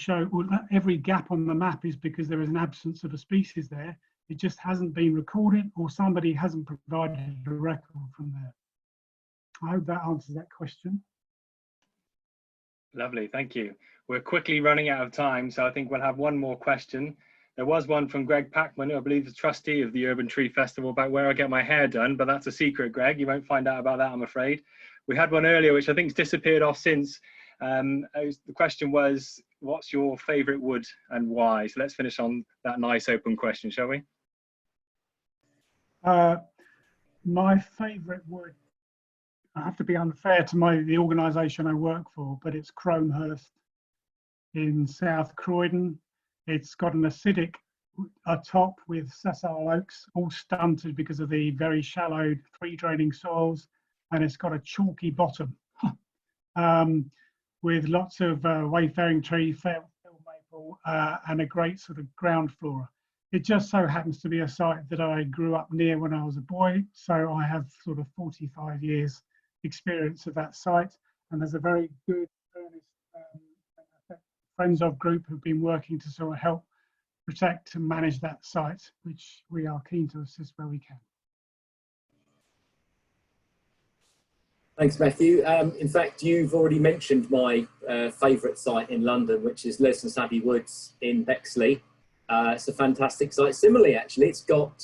every gap on the map is because there is an absence of a species there. It just hasn't been recorded, or somebody hasn't provided a record from there. I hope that answers that question. Lovely, thank you. We're quickly running out of time, so I think we'll have one more question. There was one from Greg Packman, who I believe is trustee of the Urban Tree Festival, about where I get my hair done, but that's a secret, Greg. You won't find out about that, I'm afraid. We had one earlier, which I think's disappeared off since. The question was, what's your favourite wood and why? So let's finish on that nice open question, shall we? My favourite wood, I have to be unfair to the organisation I work for, but it's Cromehurst in South Croydon. It's got an acidic top with sessile oaks, all stunted because of the very shallow free draining soils, and it's got a chalky bottom with lots of wayfaring tree, field maple, and a great sort of ground flora. It just so happens to be a site that I grew up near when I was a boy, so I have sort of 45 years experience of that site, and there's a very good, earnest friends of group who've been working to sort of help protect and manage that site, which we are keen to assist where we can. Thanks, Matthew. In fact, you've already mentioned my favourite site in London, which is Lichens Woods in Bexley. It's a fantastic site. Similarly, actually, it's got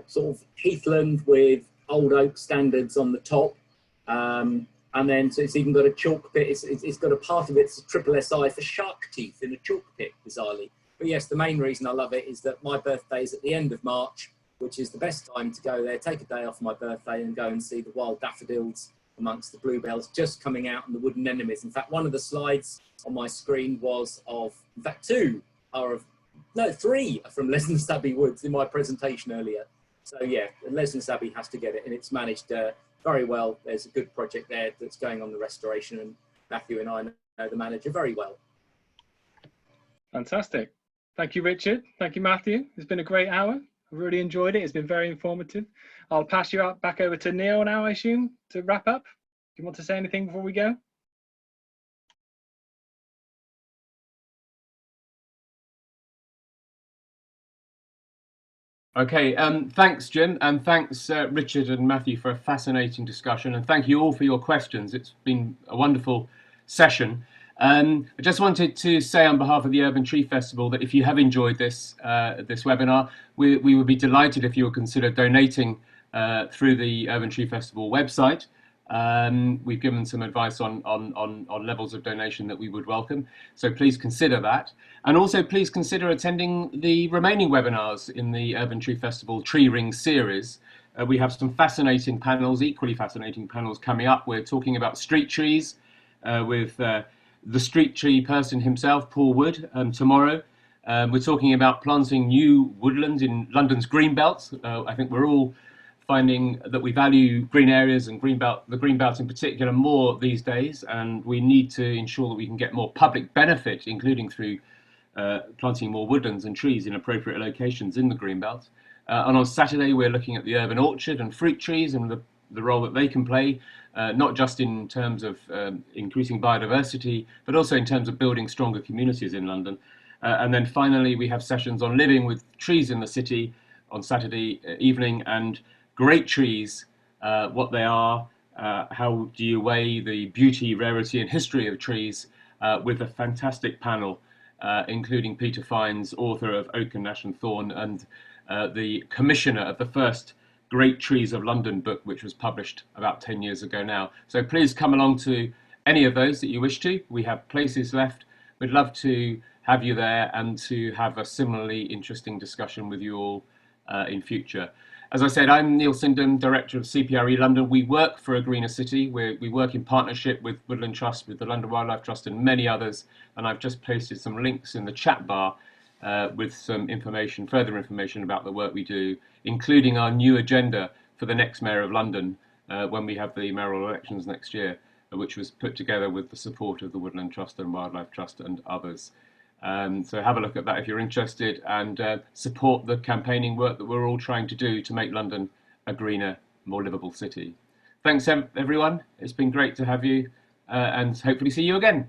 sort of heathland with old oak standards on the top. And then so it's even got a chalk pit. It's got a part of it's a triple SI for shark teeth in a chalk pit, bizarrely. But yes, the main reason I love it is that my birthday is at the end of March, which is the best time to go there, take a day off my birthday and go and see the wild daffodils amongst the bluebells just coming out and the wood anemones. In fact, one of the slides on my screen was of, in fact, three are from Lichens Woods in my presentation earlier. So yeah, Lichens has to get it, and it's managed very well. There's a good project there that's going on the restoration, and Matthew and I know the manager very well. Fantastic. Thank you, Richard. Thank you, Matthew. It's been a great hour. I've really enjoyed it. It's been very informative. I'll pass you back over to Neil now, I assume, to wrap up. Do you want to say anything before we go? Okay, thanks, Jim, and thanks, Richard and Matthew, for a fascinating discussion, and thank you all for your questions. It's been a wonderful session. I just wanted to say on behalf of the Urban Tree Festival that if you have enjoyed this webinar, we would be delighted if you would consider donating through the Urban Tree Festival website. We've given some advice on levels of donation that we would welcome. So please consider that. And also please consider attending the remaining webinars in the Urban Tree Festival Tree Ring series. We have some fascinating panels, equally fascinating panels coming up. We're talking about street trees with the street tree person himself, Paul Wood, tomorrow. We're talking about planting new woodlands in London's green belts. I think we're all finding that we value green areas and the green belt in particular more these days, and we need to ensure that we can get more public benefit, including through planting more woodlands and trees in appropriate locations in the green belt. And on Saturday, we're looking at the urban orchard and fruit trees and the role that they can play, not just in terms of increasing biodiversity, but also in terms of building stronger communities in London. And then finally, we have sessions on living with trees in the city on Saturday evening, and great trees, what they are, how do you weigh the beauty, rarity and history of trees, with a fantastic panel, including Peter Fiennes, author of Oak and Ash and Thorn, and the commissioner of the first Great Trees of London book, which was published about 10 years ago now. So please come along to any of those that you wish to. We have places left. We'd love to have you there and to have a similarly interesting discussion with you all in future. As I said, I'm Neil Sindon, Director of CPRE London. We work for a greener city. We work in partnership with Woodland Trust, with the London Wildlife Trust and many others. And I've just posted some links in the chat bar with some information, further information about the work we do, including our new agenda for the next Mayor of London when we have the mayoral elections next year, which was put together with the support of the Woodland Trust and Wildlife Trust and others. So have a look at that if you're interested, and support the campaigning work that we're all trying to do to make London a greener, more livable city. Thanks everyone. It's been great to have you, and hopefully see you again.